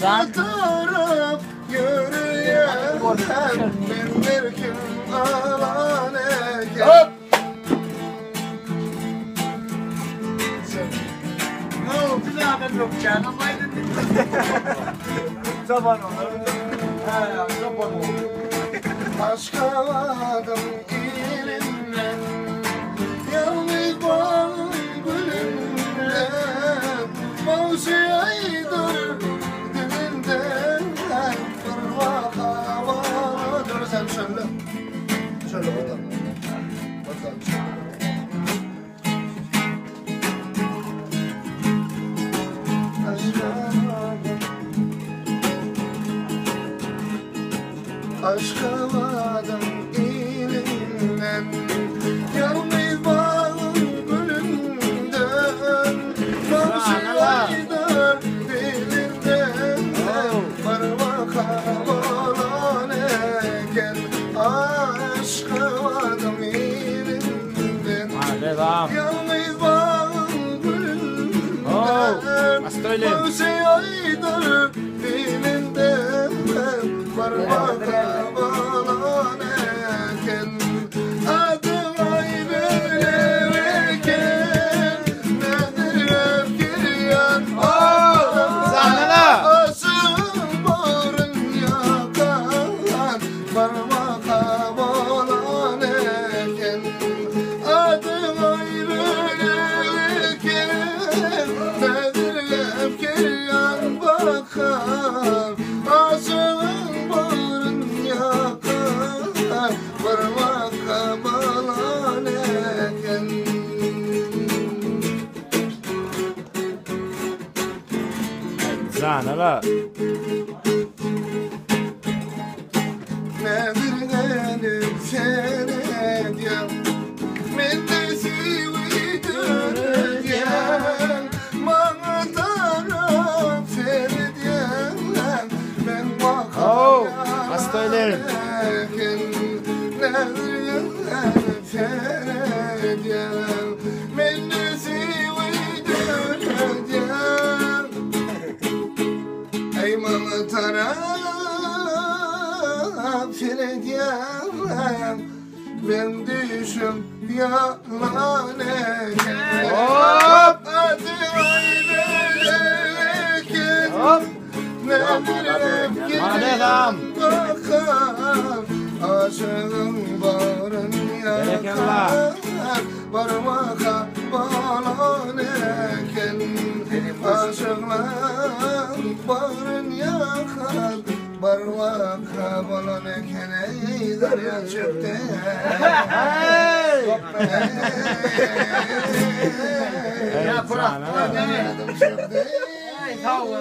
taraf yürüyen ben bir gün alan eken. Bir daha ben yok canım. Zaman olur. Zaman olur. Aşk avadım ilimle yalnız bağım gülümle mavzi aydır dilinden fırva havadır. Sen söyle. Söyle bakalım. Bakalım söyle. Aşk avadım ilinden yalnız bağım gülümden mavzi aydır dilinden parmak havalan eken. Aşk avadım ilinden yalnız bağım gülümden mavzi aydır dilinden parmak havalan eken. Adım ayrı eken nedir öfkiryan asım barın yakan parmak havalan eken. Adım ayrı eken nedir öfkiryan bakar asım barın yakan parmak havalan eken. Zanala. Nedir gelip seyrediyen ben de sivi görediyen bana taraf seyrediyen ben Oh, bakarım hasta ölerim. nedir gelip seyrediyen ben de sivi görediyen ey bana taraf seyrediyen ben düşüm yalan eken. Hop! Adı ayrı eken nedir Madem. bakar aşığın barın yakar parmak havalan eken. Aşığın barın yakar parmak havalan eken. Ey derya çıktı Ya bırak. Adım çıktı. Hey, tavuk.